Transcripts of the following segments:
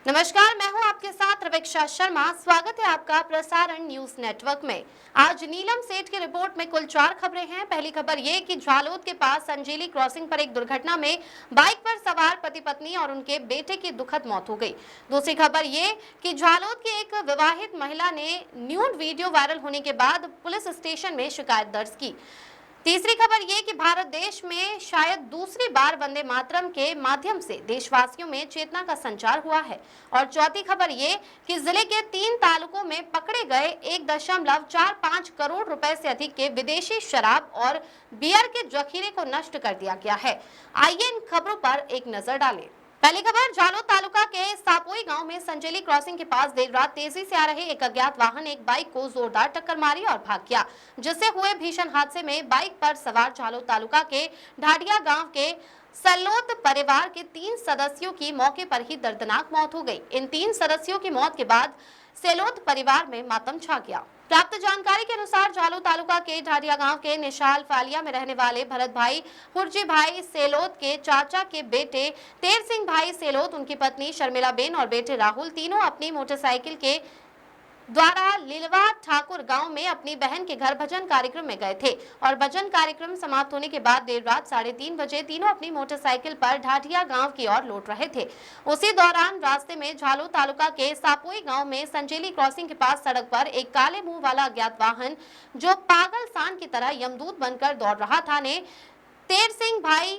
नमस्कार, मैं हूं आपके साथ रवीक्षा शर्मा। स्वागत है आपका प्रसारण न्यूज नेटवर्क में। आज नीलम सेठ की रिपोर्ट में कुल 4 खबरें हैं। पहली खबर ये कि झालोद के पास संजेली क्रॉसिंग पर एक दुर्घटना में बाइक पर सवार पति पत्नी और उनके बेटे की दुखद मौत हो गई। दूसरी खबर ये कि झालोद की एक विवाहित महिला ने न्यूड वीडियो वायरल होने के बाद पुलिस स्टेशन में शिकायत दर्ज की। तीसरी खबर ये कि भारत देश में शायद दूसरी बार वंदे मातरम के माध्यम से देशवासियों में चेतना का संचार हुआ है। और चौथी खबर ये कि जिले के 3 तालुकों में पकड़े गए 1.45 करोड़ रुपए से अधिक के विदेशी शराब और बियर के जखीरे को नष्ट कर दिया गया है। आइए इन खबरों पर एक नजर डालें। पहली खबर, झालोद तालुका के सापोई गांव में संजेली क्रॉसिंग के पास देर रात तेजी से आ रहे एक अज्ञात वाहन एक बाइक को जोरदार टक्कर मारी और भाग गया, जिससे हुए भीषण हादसे में बाइक पर सवार झालोद तालुका के ढाडिया गांव के सल्लोत परिवार के 3 सदस्यों की मौके पर ही दर्दनाक मौत हो गई। इन 3 सदस्यों की मौत के बाद सेलोत परिवार में मातम छा गया। प्राप्त जानकारी के अनुसार झालोद तालुका के ढाडिया गांव के निशाल फालिया में रहने वाले भरत भाई हुर्जी भाई सेलोत के चाचा के बेटे तेर सिंह भाई सेलोत, उनकी पत्नी शर्मिला बेन और बेटे राहुल तीनों अपनी मोटरसाइकिल के द्वारा लीलवा ठाकुर गांव में अपनी बहन के घर भजन कार्यक्रम में गए थे और भजन कार्यक्रम समाप्त होने के बाद देर रात 3:30 बजे तीनों अपनी मोटरसाइकिल पर ढाडिया गांव की ओर लौट रहे थे। उसी दौरान रास्ते में झालोद तालुका के सापोई गांव में संजेली क्रॉसिंग के पास सड़क पर एक काले मुंह वाला अज्ञात वाहन जो पागल सांड की तरह यमदूत बनकर दौड़ रहा था ने तेर सिंह भाई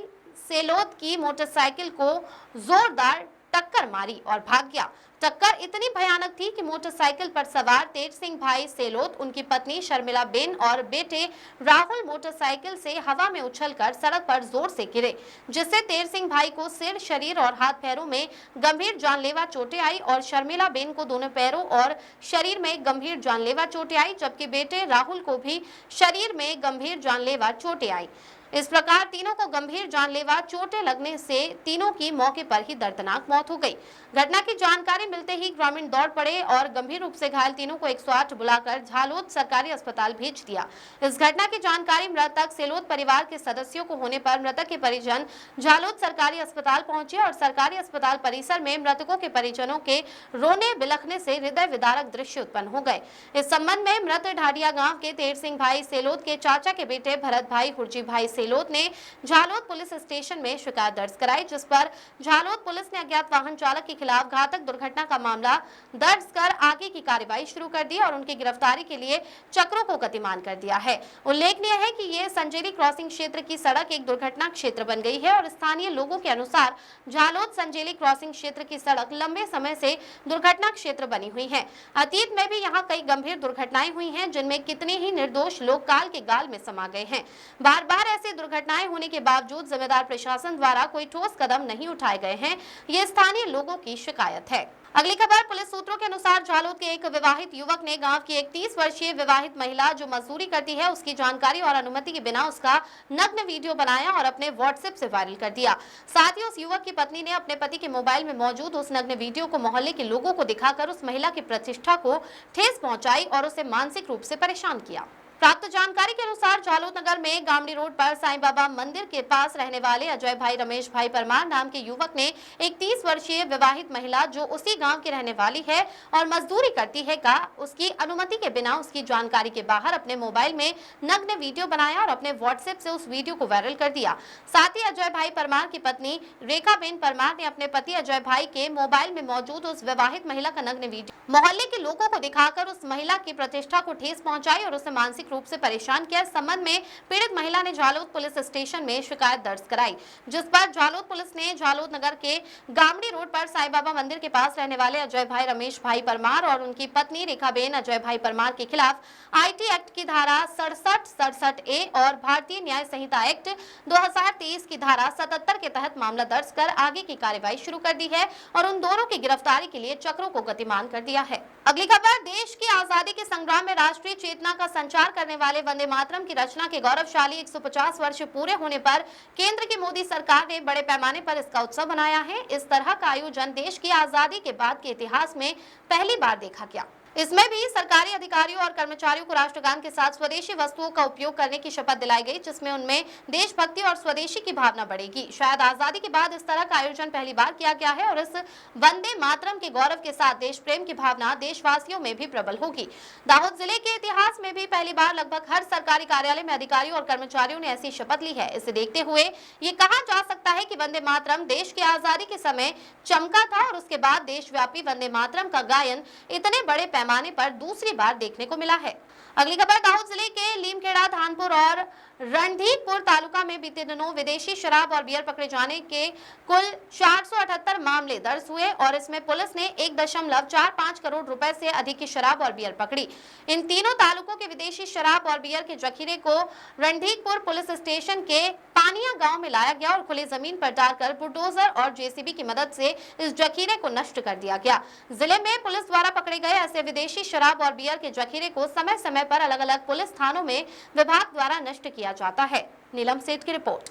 सेलोत की मोटरसाइकिल को जोरदार टक्कर मारी और भाग गया। टक्कर इतनी भयानक थी कि मोटरसाइकिल पर सवार तेज सिंह भाई सेलोत, उनकी पत्नी शर्मिला बेन और बेटे राहुल मोटरसाइकिल से हवा में उछलकर सड़क पर जोर से गिरे, जिससे तेज सिंह भाई को सिर, शरीर और हाथ पैरों में गंभीर जानलेवा चोटें आई और शर्मिला बेन को दोनों पैरों और शरीर में गंभीर जानलेवा चोटें आई, जबकि बेटे राहुल को भी शरीर में गंभीर जानलेवा चोटें आई। इस प्रकार तीनों को गंभीर जानलेवा चोटें लगने से तीनों की मौके पर ही दर्दनाक मौत हो गई। घटना की जानकारी मिलते ही ग्रामीण दौड़ पड़े और गंभीर रूप से घायल तीनों को 108 बुलाकर झालोद सरकारी अस्पताल भेज दिया। इस घटना की जानकारी मृतक सेलोत परिवार के सदस्यों को होने पर मृतक के परिजन झालोद सरकारी अस्पताल पहुंचे और सरकारी अस्पताल परिसर में मृतकों के परिजनों के रोने बिलखने से हृदय विदारक दृश्य उत्पन्न हो गए। इस संबंध में मृत ढाडिया गाँव के तेर सिंह भाई सेलोत के चाचा के बेटे भरत भाई हुर्जी भाई सेलोत ने झालोद पुलिस स्टेशन में शिकायत दर्ज कराई, जिस पर झालोद पुलिस ने अज्ञात वाहन चालक के खिलाफ घातक दुर्घटना का मामला दर्ज कर आगे की कार्रवाई शुरू कर दी और उनकी गिरफ्तारी के लिए चक्रों को गतिमान कर दिया है। उल्लेखनीय है कि ये संजेली क्रॉसिंग क्षेत्र की सड़क एक दुर्घटना क्षेत्र बन गई है और स्थानीय लोगों के अनुसार झालोद संजेली क्रॉसिंग क्षेत्र की सड़क लंबे समय से दुर्घटना क्षेत्र बनी हुई है। अतीत में भी यहाँ कई गंभीर दुर्घटनाएं हुई हैं, जिनमें कितने ही निर्दोष लोग काल के गाल में समा गए हैं। बार बार ऐसे दुर्घटनाएं होने के बावजूद जिम्मेदार प्रशासन द्वारा कोई ठोस कदम नहीं उठाए गए हैं, ये स्थानीय लोगों की शिकायत है। अगली खबर, पुलिस सूत्रों के अनुसार झालोद के एक विवाहित युवक ने गांव की एक 30 वर्षीय विवाहित महिला जो मजदूरी करती है उसकी जानकारी और अनुमति के बिना उसका नग्न वीडियो बनाया और अपने व्हाट्सएप से वायरल कर दिया। साथ ही उस युवक की पत्नी ने अपने पति के मोबाइल में मौजूद उस नग्न वीडियो को मोहल्ले के लोगों को दिखाकर उस महिला की प्रतिष्ठा को ठेस पहुंचाई और उसे मानसिक रूप से परेशान किया। प्राप्त जानकारी के अनुसार झालोद नगर में गामड़ी रोड पर साईं बाबा मंदिर के पास रहने वाले अजय भाई रमेश भाई परमार नाम के युवक ने एक 30 वर्षीय विवाहित महिला जो उसी गांव की रहने वाली है और मजदूरी करती है का उसकी अनुमति के बिना उसकी जानकारी के बाहर अपने मोबाइल में नग्न वीडियो बनाया और अपने व्हाट्सएप से उस वीडियो को वायरल कर दिया। साथ ही अजय भाई परमार की पत्नी रेखा बेन परमार ने अपने पति अजय भाई के मोबाइल में मौजूद उस विवाहित महिला का नग्न वीडियो मोहल्ले के लोगों को दिखाकर उस महिला की प्रतिष्ठा को ठेस पहुंचाई और उसे मानसिक रूप से परेशान किया। इस संबंध में पीड़ित महिला ने झालोद पुलिस स्टेशन में शिकायत दर्ज कराई, जिस पर झालोद पुलिस ने झालोद नगर के गामड़ी रोड पर साईं बाबा मंदिर के पास रहने वाले अजय भाई रमेश भाई परमार और उनकी पत्नी रेखाबेन अजय भाई परमार के खिलाफ आईटी एक्ट की धारा 67-67A और भारतीय न्याय संहिता एक्ट 2023 की धारा 77 के तहत मामला दर्ज कर आगे की कार्रवाई शुरू कर दी है और उन दोनों की गिरफ्तारी के लिए चक्रों को गतिमान कर दिया है। अगली खबर, देश की आजादी के संग्राम में राष्ट्रीय चेतना का संचार करने वाले वंदे मातरम की रचना के गौरवशाली 150 वर्ष पूरे होने पर केंद्र की मोदी सरकार ने बड़े पैमाने पर इसका उत्सव मनाया है। इस तरह का आयोजन देश की आजादी के बाद के इतिहास में पहली बार देखा गया। इसमें भी सरकारी अधिकारियों और कर्मचारियों को राष्ट्रगान के साथ स्वदेशी वस्तुओं का उपयोग करने की शपथ दिलाई गई, जिसमें उनमें देशभक्ति और स्वदेशी की भावना बढ़ेगी। शायद आजादी के बाद इस तरह का आयोजन पहली बार किया गया है और इस वंदे मातरम के गौरव के साथ देश प्रेम की भावना देशवासियों में भी प्रबल होगी। दाहोद जिले के इतिहास में भी पहली बार लगभग हर सरकारी कार्यालय में अधिकारियों और कर्मचारियों ने ऐसी शपथ ली है। इसे देखते हुए ये कहा जा सकता है कि वंदे मातरम देश की आजादी के समय चमका था और उसके बाद देशव्यापी वंदे मातरम का गायन इतने बड़े पैमाने पर दूसरी बार देखने को मिला है। अगली खबर दाहोद जिले के लीमखेड़ा, धानपुर और रणधीरपुर तालुका में बीते दिनों विदेशी शराब और बियर पकड़े जाने के कुल 478 मामले दर्ज हुए और इसमें पुलिस ने 1.45 करोड़ रुपए से अधिक की शराब और बियर पकड़ी। इन तीनों तालुकों के विदेशी शराब और बियर के जखीरे को रणधीरपुर पुलिस स्टेशन के पानिया गांव में लाया गया और खुली जमीन पर डालकर बुलडोजर और जेसीबी की मदद से इस जखीरे को नष्ट कर दिया गया। जिले में पुलिस द्वारा पकड़े गए ऐसे विदेशी शराब और बियर के जखीरे को समय समय पर अलग अलग पुलिस थानों में विभाग द्वारा नष्ट किया जाता है। नीलम सेठ की रिपोर्ट।